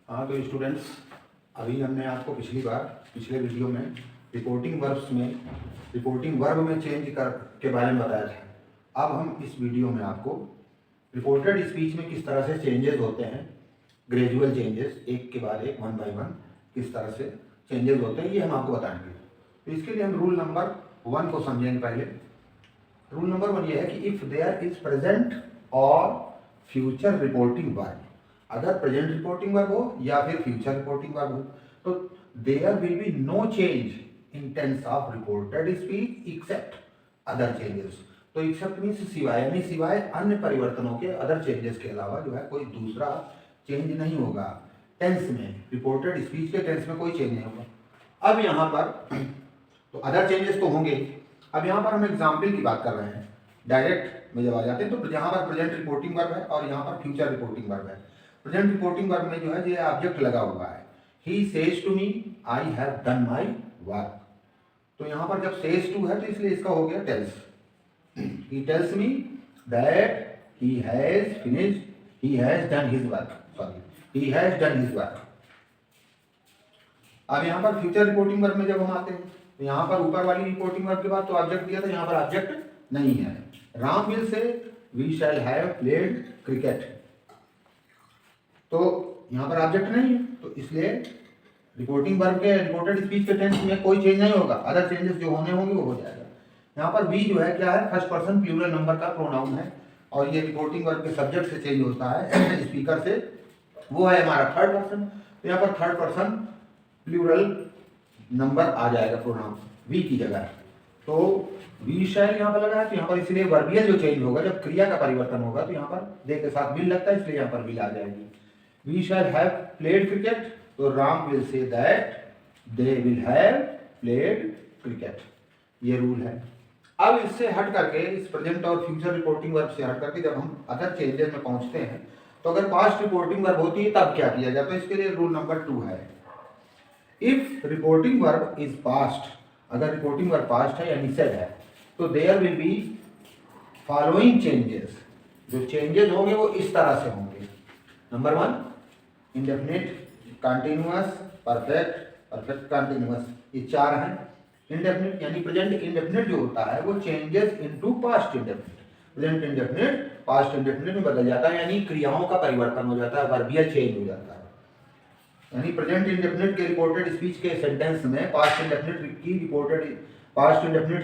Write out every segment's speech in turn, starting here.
हाँ तो स्टूडेंट्स, अभी हमने आपको पिछले वीडियो में रिपोर्टिंग वर्ब में चेंज के बारे में बताया था। अब हम इस वीडियो में आपको रिपोर्टेड स्पीच में किस तरह से चेंजेस होते हैं, ग्रेजुअल चेंजेस, एक के बाद एक, वन बाय वन किस तरह से चेंजेस होते हैं, ये हम आपको बताएंगे। तो इसके लिए हम रूल नंबर 1 को समझेंगे। पहले रूल नंबर 1 ये है कि इफ़ देयर इज प्रेजेंट और फ्यूचर रिपोर्टिंग वर्ब, अगर प्रेजेंट रिपोर्टिंग वर्ब हो या फिर फ्यूचर रिपोर्टिंग वर्ब हो, तो there will be no change in tense of reported speech except other changes. तो एक्सेप्ट मीन्स सिवाय, यानी सिवाय अन्य परिवर्तनों के, अदर चेंजेस के अलावा जो है कोई दूसरा चेंज नहीं होगा। टेंस में, रिपोर्टेड स्पीच के टेंस में कोई चेंज नहीं होगा। अब यहाँ पर तो अदर चेंजेस तो होंगे। अब यहाँ पर हम एग्जाम्पल की बात कर रहे हैं। डायरेक्ट में जब आ जाते हैं तो यहाँ पर प्रेजेंट रिपोर्टिंग वर्ब है और यहाँ पर फ्यूचर रिपोर्टिंग वर्ब है। प्रेजेंट रिपोर्टिंग वर्ब में जो है ये ऑब्जेक्ट लगा हुआ है। He says to me I have done my work. तो यहाँ पर जब सेज टू है तो इसलिए इसका हो गया tells. He tells me that he has finished, he has done his work, sorry, he has done his work. अब यहाँ पर फ्यूचर रिपोर्टिंग वर्ब में जब हम आते हैं तो यहाँ पर ऊपर वाली रिपोर्टिंग वर्ब के बाद तो ऑब्जेक्ट दिया था, यहाँ पर ऑब्जेक्ट नहीं है। Ram will say we shall have played cricket, तो यहाँ पर ऑब्जेक्ट नहीं है, तो इसलिए रिपोर्टिंग वर्ब के, रिपोर्टेड स्पीच के टेंस में कोई चेंज नहीं होगा। अदर चेंजेस जो होने होंगे वो हो जाएगा। यहाँ पर वी जो है क्या है, फर्स्ट पर्सन प्लूरल नंबर का प्रोनाउन है और ये रिपोर्टिंग वर्ब के सब्जेक्ट से चेंज होता है, स्पीकर से, वो है हमारा थर्ड पर्सन। तो यहाँ पर थर्ड पर्सन प्लूरल नंबर आ जाएगा प्रोनाउन वी की जगह। तो वी शैल यहाँ पर लगा है, तो यहाँ पर इसलिए वर्बियल जो चेंज होगा, जब क्रिया का परिवर्तन होगा तो यहाँ पर दे के साथ विल लगता है, इसलिए यहाँ पर विल आ जाएगी। We shall have played cricket, तो Ram will say that they will have played cricket. ये रूल है। अब इससे हट करके, इस प्रेजेंट और फ्यूचर रिपोर्टिंग वर्ब से हट करके जब हम अदर चेंजेस में पहुंचते हैं तो अगर पास्ट रिपोर्टिंग वर्ब होती है तब क्या किया जाता है। तो इसके लिए रूल नंबर 2 है, if reporting verb is past, अगर रिपोर्टिंग वर्ब पास्ट है यानी सेड है, तो there will be following changes. जो चेंजेस होंगे वो इस तरह से होंगे। Number 1, indefinite, continuous, perfect, perfect continuous, ये 4 हैं। इंडेफिनिट यानी प्रेजेंट इंडेफिनिट जो होता है वो changes into past indefinite. Present indefinite past indefinite में बदल जाता है, यानी क्रियाओं का परिवर्तन हो जाता है, वर्बियल चेंज हो जाता है। यानी प्रेजेंट इंडेफिनिट के रिपोर्टेड स्पीच के सेंटेंस में पास्ट इंडेफिनिट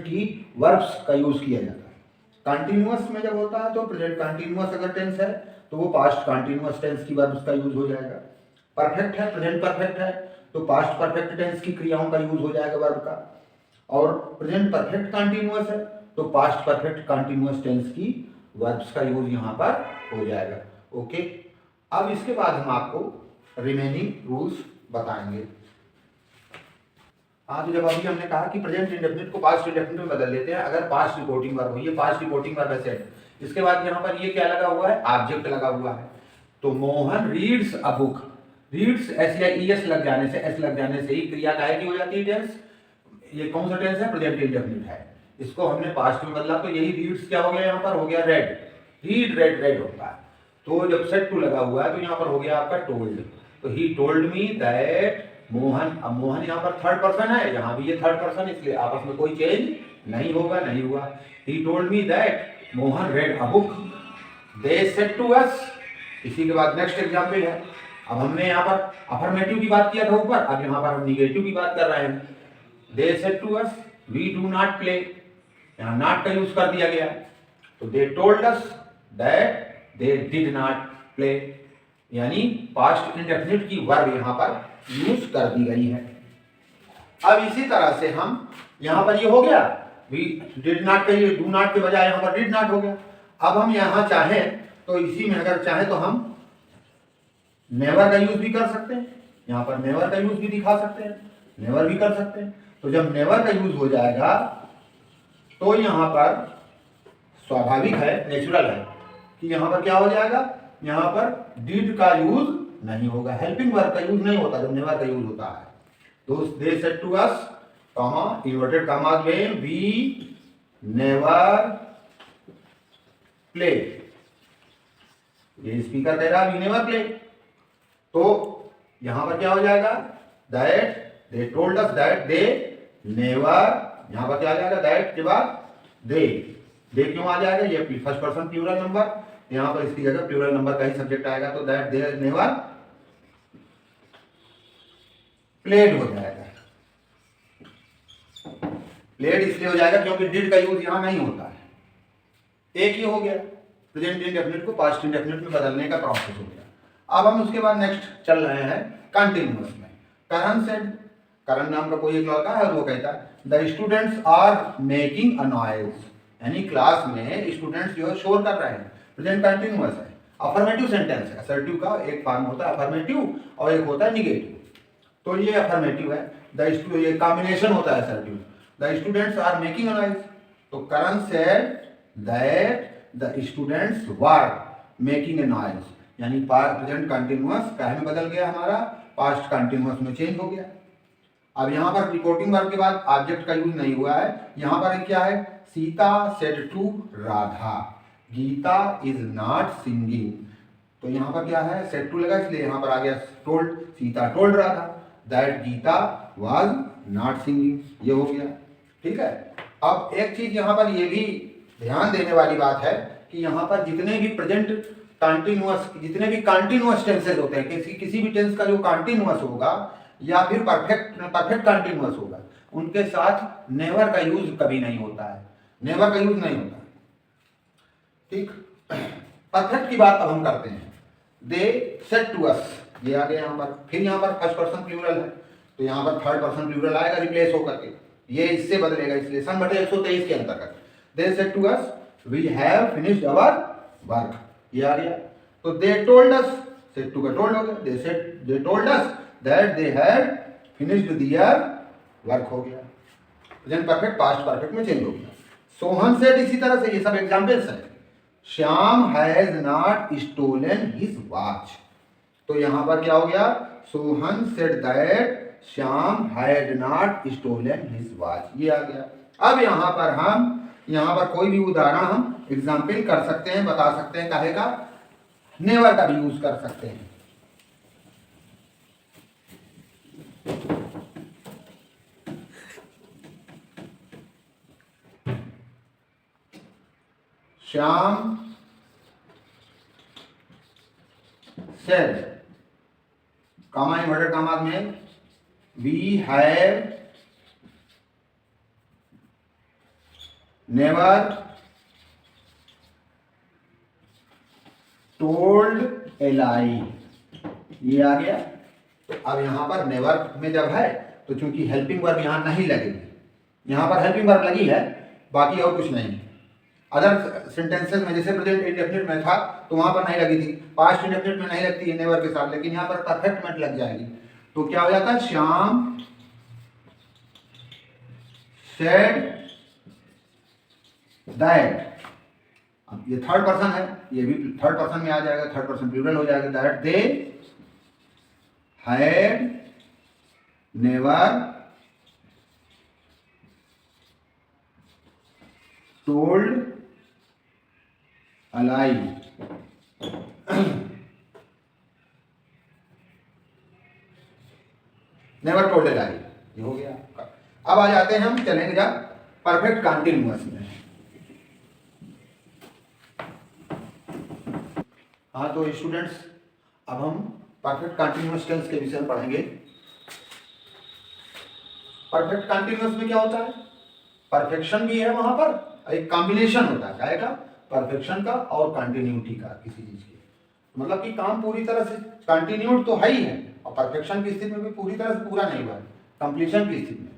की वर्ब्स का यूज किया जाता है। कंटिन्यूअस में जब होता है तो प्रेजेंट कंटिन्यूअस अगर टेंस है तो वो पास्ट कंटिन्यूअस टेंस की वर्ब्स का यूज हो जाएगा। परफेक्ट है, प्रेजेंट परफेक्ट है, तो पास्ट परफेक्ट टेंस की क्रियाओं का यूज हो जाएगा वर्ब का। और प्रेजेंट परफेक्ट कंटिन्यूअस है तो पास्ट परफेक्ट कंटिन्यूअस टेंस की वर्ब्स का यूज यहाँ पर हो जाएगा। ओके, अब इसके बाद हम आपको रिमेनिंग रूल्स बताएंगे। हाँ, तो जब अभी हमने कहा कि प्रेजेंट इंडेफिनिट को पास्ट इंडेफिनिट में बदल लेते हैं अगर पास्ट रिपोर्टिंग वर्ब हो, ये पास्ट रिपोर्टिंग वर्ब है सेड। इसके बाद यहाँ पर ये क्या लगा हुआ है, ऑब्जेक्ट लगा हुआ है। तो Mohan reads a book, reads S या ईएस लग जाने से, एस लग जाने से ही क्रिया काय की हो जाती है, टेंस। ये कौन सा टेंस है, प्रेजेंट इंडेफिनिट है। इसको हमने पास्ट में बदला तो यही रीड्स क्या हो गया, यहाँ पर हो गया रेड, रीड रेड, रेड होता है। तो जब सेड टू लगा हुआ है तो यहाँ पर हो गया आपका टोल्ड। तो ही टोल्ड मी दैट मोहन, अब मोहन यहाँ पर थर्ड पर्सन है, यहाँ भी ये थर्ड पर्सन, इसलिए आपस में कोई चेंज नहीं होगा, नहीं हुआ। He told me that Mohan read a book, they said to us. इसी के बाद नेक्स्ट एग्जाम्पल है। अब हमने यहाँ पर अफर्मेटिव की बात किया था ऊपर, अब यहाँ पर हम निगेटिव की बात कर रहे हैं। They said to us we do not play, यहाँ नॉट का यूज कर दिया गया। तो they told us that they did not play, यानी पास्ट इंडेफिनिट की वर्ब यहाँ पर यूज कर दी गई है। अब इसी तरह से हम यहाँ पर ये हो गया, वी डिड नॉट के लिए डू नॉट के बजाय यहाँ पर डिड नॉट हो गया। अब हम यहाँ चाहें तो इसी में अगर चाहें तो हम नेवर का यूज भी कर सकते हैं, यहाँ पर नेवर का यूज भी दिखा सकते हैं, नेवर भी कर सकते हैं। तो जब नेवर का यूज हो जाएगा तो यहाँ पर स्वाभाविक है, नेचुरल है कि यहाँ पर क्या हो जाएगा, यहाँ पर डिड का यूज नहीं होगा, हेल्पिंग वर्ब का यूज नहीं होता जब नेवर का यूज होता है। तो they said to us, comma, inverted commas में, वी नेवर प्ले, ये स्पीकर कह रहा है वी नेवर प्ले। तो यहां पर क्या हो जाएगा, that they told us that they never, यहां पर क्या आ जाएगा, दैट के बाद दे क्यों आ जाएगा, ये फर्स्ट पर्सन प्लूरल नंबर, यहां पर इसकी जगह प्लूरल नंबर का ही सब्जेक्ट आएगा, तो दैट दे नेवर प्लेड हो जाएगा। प्लेड इसलिए हो जाएगा क्योंकि डिड का यूज यहां नहीं होता है। एक ही हो गया, प्रेजेंट इंडेफिनिट को पास्ट इंडेफिनिट में बदलने का प्रोसेस हो गया। अब हम उसके बाद नेक्स्ट चल रहे हैं कंटिन्यूअस में। करण सेड, करण नाम का कोई एक लड़का है और वो कहता है the students are making a noise, यानी क्लास में स्टूडेंट्स जो है शोर कर रहे हैं। प्रेजेंट कंटिन्यूअस है, अफर्मेटिव सेंटेंस है। असर्टिव का एक फॉर्म होता है अफर्मेटिव और एक होता है निगेटिव, तो ये अफर्मेटिव है, ये कॉम्बिनेशन होता है assertive. The students are making a noise, तो Karan said that the students were making a noise, यानी प्रेजेंट कंटिन्यूअस पहले में बदल गया हमारा, पास्ट कंटिन्यूअस में चेंज हो गया। अब यहाँ पर रिपोर्टिंग वर्ब के बाद ऑब्जेक्ट का यूज नहीं हुआ है। यहाँ पर क्या है, Sita said to Radha Gita is not singing, तो यहाँ पर क्या है, सेड टू लगा इसलिए यहाँ पर आ गया told, Sita told Radha that Gita was not singing, ये हो गया। ठीक है, अब एक चीज यहाँ पर ये भी ध्यान देने वाली बात है कि यहाँ पर जितने भी प्रेजेंट कंटिन्यूअस, जितने भी कंटिन्यूअस टेंसेज होते हैं, किसी भी टेंस का जो कंटिन्यूअस होगा या फिर परफेक्ट कंटिन्यूअस होगा, उनके साथ नेवर का यूज कभी नहीं होता है, नेवर का यूज नहीं होता। ठीक, परफेक्ट की बात अब हम करते हैं। दे सेड टू अस, ये आ गया यहाँ पर, फिर यहाँ पर फर्स्ट पर्सन प्लूरल है, तो यहाँ पर थर्ड पर्सन प्लूरल आएगा रिप्लेस होकर के, ये इससे बदलेगा, इसलिए सन बटे 123 के अंतर्गत। They said to us we have finished our work, ये आ गया। तो they told us, said to का टोल्ड हो गया, they told us that they had finished their work हो गया। प्रेजेंट परफेक्ट पास्ट परफेक्ट में चेंज हो गया। सोहन सेड, इसी तरह से ये सब एग्जांपल्स हैं। Shyam has not stolen his watch, तो यहां पर क्या हो गया, Sohan said that Shyam had not stolen his watch, ये आ गया। अब यहां पर कोई भी उदाहरण हम एग्जाम्पल कर सकते हैं, बता सकते हैं, काहे का, नेवर का भी यूज कर सकते हैं। श्याम सेड, कामा इन्वर्टेड कामा में, वी हैव नेवर टोल्ड ए लाई, ये आ गया। तो अब यहां पर नेवर में जब है तो चूंकि हेल्पिंग वर्ब यहां नहीं लगेगी, यहां पर हेल्पिंग वर्ब लगी है, बाकी और कुछ नहीं। अदर सेंटेंसेस में जैसे प्रेजेंट इंडेफिनिट में था तो वहां पर नहीं लगी थी, पास्ट इंडेफिनिट में नहीं लगती है नेवर के साथ, लेकिन यहां पर परफेक्ट में लग जाएगी, तो क्या हो जाता है, श्याम सेड दैट, अब ये थर्ड पर्सन है, ये भी थर्ड पर्सन में आ जाएगा, थर्ड पर्सन प्लूरल हो जाएगा, that they had never told a lie, never told a lie, ये हो गया। अब आ जाते हैं हम, चलेंगे जब परफेक्ट कंटिन्यूअस में। हाँ तो स्टूडेंट्स, अब हम परफेक्ट कंटिन्यूअस टेंस के विषय में पढ़ेंगे। परफेक्ट कंटिन्यूअस में क्या होता है, परफेक्शन भी है वहां पर, एक कॉम्बिनेशन होता है, क्या है, परफेक्शन का और कंटिन्यूटी का, किसी चीज की, मतलब कि काम पूरी तरह से कंटिन्यूड तो है ही है, और परफेक्शन की स्थिति में भी पूरी तरह से पूरा नहीं हुआ है, कंप्लीशन की स्थिति में।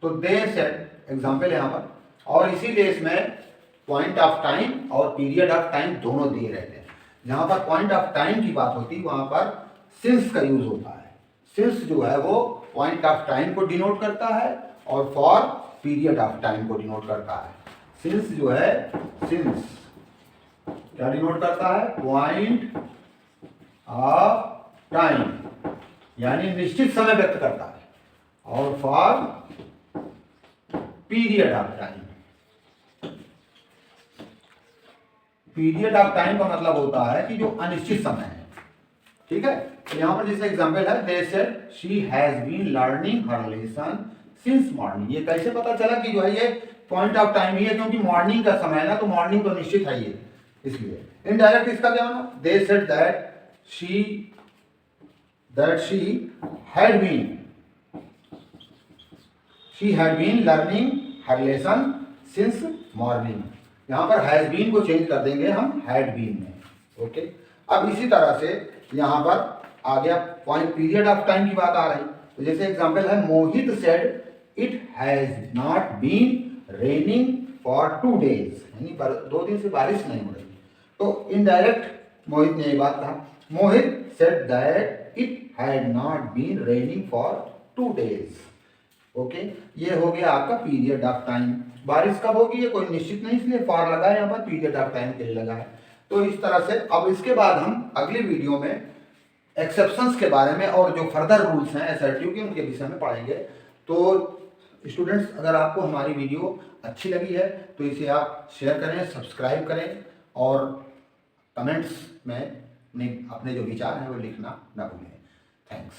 तो दे सेड एग्जाम्पल यहाँ पर, और इसीलिए इसमें पॉइंट ऑफ टाइम और पीरियड ऑफ टाइम दोनों दिए रहते हैं। जहां पर पॉइंट ऑफ टाइम की बात होती है वहां पर सिंस का यूज होता है। सिंस जो है वो पॉइंट ऑफ टाइम को डिनोट करता है और फॉर पीरियड ऑफ टाइम को डिनोट करता है। सिंस जो है, सिंस क्या डिनोट करता है, पॉइंट ऑफ टाइम, यानी निश्चित समय व्यक्त करता है, और for period of time, period of time का मतलब होता है कि जो अनिश्चित समय है, ठीक है। तो यहाँ पर जैसे एग्जांपल है, they said she has been learning her lesson since morning. ये कैसे पता चला कि जो है ये पॉइंट ऑफ टाइम ही है, क्योंकि मॉर्निंग का समय है ना, तो मॉर्निंग तो निश्चित है ये, इसलिए। इनडायरेक्ट इसका क्या होना, they said that she had been learning her lesson since morning. यहां पर हैज बीन को चेंज कर देंगे हम हैड बीन में। ओके, अब इसी तरह से यहां पर आ गया पॉइंट पीरियड ऑफ टाइम की बात आ रही। तो जैसे एग्जांपल है, Mohit said it has not been raining for 2 days, यानी 2 दिन से बारिश नहीं हो रही। तो इनडायरेक्ट मोहित ने ये बात कहा, Mohit said that it had not been raining for 2 days। Okay, ये हो गया आपका पीरियड ऑफ टाइम। बारिश कब होगी ये कोई निश्चित नहीं, इसलिए फॉर लगा है यहाँ पर, पीरियड ऑफ टाइम के लिए लगा है। तो इस तरह से अब इसके बाद हम अगली वीडियो में एक्सेप्शंस के बारे में और जो फर्दर रूल्स हैं असर्टिव के, उनके विषय में पढ़ेंगे। तो स्टूडेंट्स, अगर आपको हमारी वीडियो अच्छी लगी है तो इसे आप शेयर करें, सब्सक्राइब करें और कमेंट्स में अपने जो विचार हैं वो लिखना ना भूलें। थैंक्स।